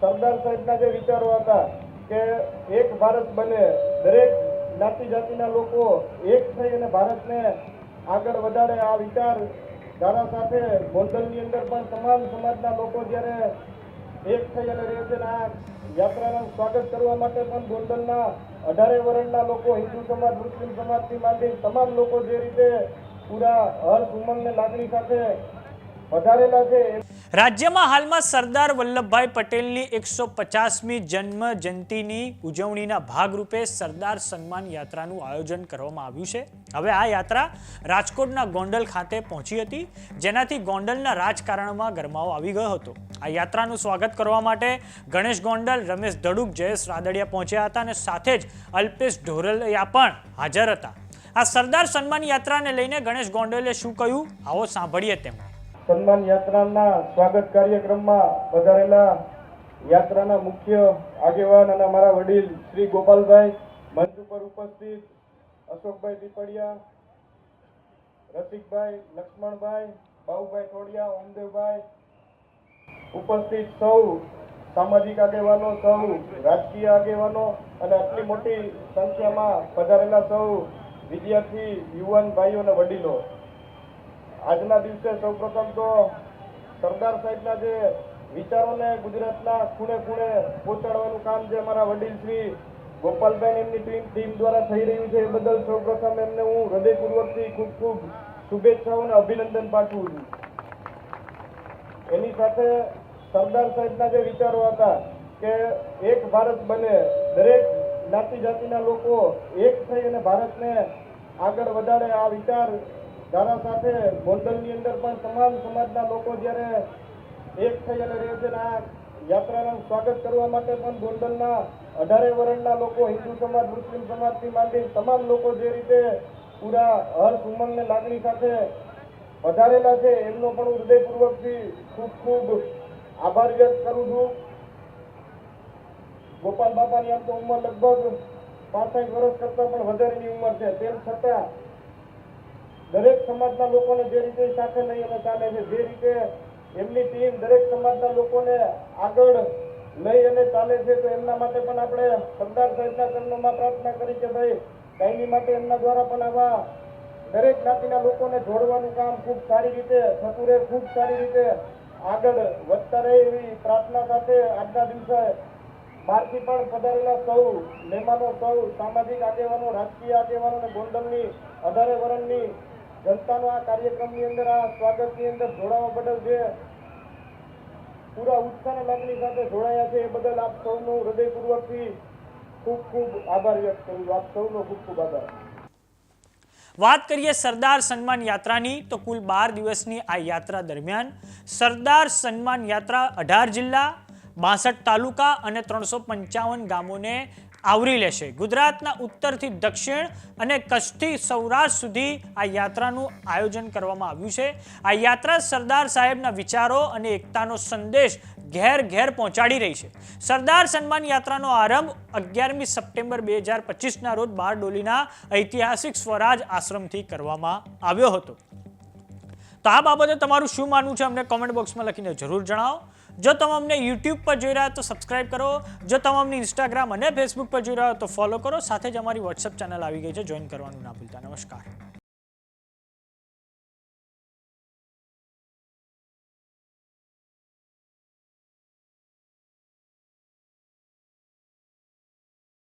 સરદાર સાહેબના જે વિચારો હતા કે એક ભારત બને, દરેક જ્ઞાતિ જાતિના લોકો એક થઈ અને ભારતને આગળ વધારે, આ વિચાર ધારા સાથે ગોંડલની અંદર પણ તમામ સમાજના લોકો જ્યારે એક થઈ અને રહે છે. આ યાત્રાનું સ્વાગત કરવા માટે પણ ગોંડલના 18 વરણના લોકો, હિન્દુ સમાજ, મુસ્લિમ સમાજથી માંડી તમામ લોકો જે રીતે પૂરા હર્ષ ઉમંગને લાગણી સાથે વધારેલા છે. રાજ્યમાં હાલમાં સરદાર વલ્લભભાઈ પટેલની 150મી જન્મ જયંતિની ઉજવણીના ભાગરૂપે સરદાર સન્માન યાત્રાનું આયોજન કરવામાં આવ્યું છે. હવે આ યાત્રા રાજકોટના ગોંડલ ખાતે પહોંચી હતી, જેનાથી ગોંડલના રાજકારણમાં ગરમાવો આવી ગયો હતો. આ યાત્રાનું સ્વાગત કરવા માટે ગણેશ ગોંડલ, રમેશ ધડુક, જયેશ રાદડિયા પહોંચ્યા હતા અને સાથે જ અલ્પેશ ઢોરલિયા પણ હાજર હતા. આ સરદાર સન્માન યાત્રાને લઈને ગણેશ ગોંડલે શું કહ્યું, આવો સાંભળીએ તેમણે. સન્માન યાત્રાના સ્વાગત કાર્યક્રમમાં પધારેલા યાત્રાના મુખ્ય આગેવાન અને અમારા વડીલ શ્રી ગોપાલભાઈ, મંચ ઉપર ઉપસ્થિત અશોકભાઈ પીપળિયા, રસિકભાઈ, લક્ષ્મણભાઈ, બાબુભાઈ થોડિયા, ઓમદેવભાઈ, ઉપસ્થિત સૌ સામાજિક આગેવાનો, સૌ રાજકીય આગેવાનો અને આટલી મોટી સંખ્યામાં પધારેલા સૌ વિદ્યાર્થી, યુવાન ભાઈઓ અને વડીલો, આજના દિવસે સૌપ્રથમ તો સરદાર સાહેબના જે વિચારોને ગુજરાતના ખૂણે ખૂણે પહોંચાડવાનું કામ જે અમારા વડીલ શ્રી ગોપાલભાઈ એમની ટીમ દ્વારા થઈ રહ્યું છે, એ બદલ સૌપ્રથમ એમને હું હૃદયપૂર્વકથી ખૂબ ખૂબ શુભેચ્છાઓ અને અભિનંદન પાઠવું છું. એની સાથે સરદાર સાહેબના જે વિચારો હતા કે એક ભારત બને, દરેક જ્ઞાતિ જાતિના લોકો એક થઈ અને ભારતને આગળ વધારે, આ વિચાર ધારા સાથે ગોંડલની અંદર પણ તમામ સમાજના લોકો જ્યારે એક થઈ અને રહે છે. આ યાત્રાનું સ્વાગત કરવા માટે પણ ગોંડલના 18 વરણના લોકો, હિન્દુ સમાજ, મુસ્લિમ સમાજથી માંડી તમામ લોકો જે રીતે પૂરા હર્ષ ઉમંગને લાગણી સાથે વધારેલા છે, એમનો પણ હું હૃદયપૂર્વકથી ખૂબ ખૂબ આભાર વ્યક્ત કરું છું. ગોપાલ બાપાની આમ તો ઉંમર લગભગ 65 વર્ષ કરતાં પણ વધારેની ઉંમર છે, તેમ છતાં દરેક સમાજના લોકોને જે રીતે સાથે લઈ અને ચાલે છે, જે રીતે એમની ટીમ દરેક સમાજના લોકોને આગળ લઈ અને ચાલે છે, તો એમના માટે પણ આપણે સરદાર સાહેબના ચરણોમાં પ્રાર્થના કરી કે ભાઈ કાયમી માટે એમના દ્વારા પણ આવા દરેક જ્ઞાતિના લોકોને જોડવાનું કામ ખૂબ સારી રીતે થતું રહે, ખૂબ સારી રીતે આગળ વધતા રહે, એવી પ્રાર્થના સાથે આજના દિવસે બહારથી પણ પધારેલા સૌ મહેમાનો, સૌ સામાજિક આગેવાનો, રાજકીય આગેવાનો અને ગોંડલની 18 વરણની જનતાનો આ કાર્યક્રમની અંદર, આ સ્વાગતની અંદર જોડાવા બદલ જે પૂરા ઉત્સાહ અને લાગણી સાથે જોડાયા છે, એ બદલ આપ સૌનો હૃદયપૂર્વકથી ખૂબ ખૂબ આભાર વ્યક્ત કરું છું. આપ સૌનો ખૂબ ખૂબ આભાર. વાત કરીએ સરદાર સન્માન યાત્રાની, તો કુલ 12 દિવસની આ યાત્રા દરમિયાન સરદાર સન્માન યાત્રા 18 જિલ્લા, 62 તાલુકા અને 355 ગામોને આવરી લેશે. ગુજરાતના ઉત્તરથી દક્ષિણ અને કચ્છથી સૌરાષ્ટ્ર સુધી આ યાત્રાનું આયોજન કરવામાં આવ્યું છે. આ યાત્રા સરદાર સાહેબના વિચારો અને એકતાનો સંદેશ ઘેર ઘેર પહોંચાડી રહી છે. સરદાર સન્માન યાત્રાનો આરંભ 11મી સપ્ટેમ્બર 2025ના રોજ બારડોલીના ઐતિહાસિક સ્વરાજ આશ્રમથી કરવામાં આવ્યો હતો. તો આ બાબતે તમારું શું માનવું છે, અમને કોમેન્ટ બોક્સમાં લખીને જરૂર જણાવો. જો તમે અમને YouTube પર જોઈ રહ્યા તો સબસ્ક્રાઇબ કરો. જો તમે અમને Instagram અને Facebook પર જોઈ રહ્યા તો ફોલો કરો. સાથે જ અમારી WhatsApp ચેનલ આવી ગઈ છે, જોઈન કરવાનું ના ભૂલતા. નમસ્કાર.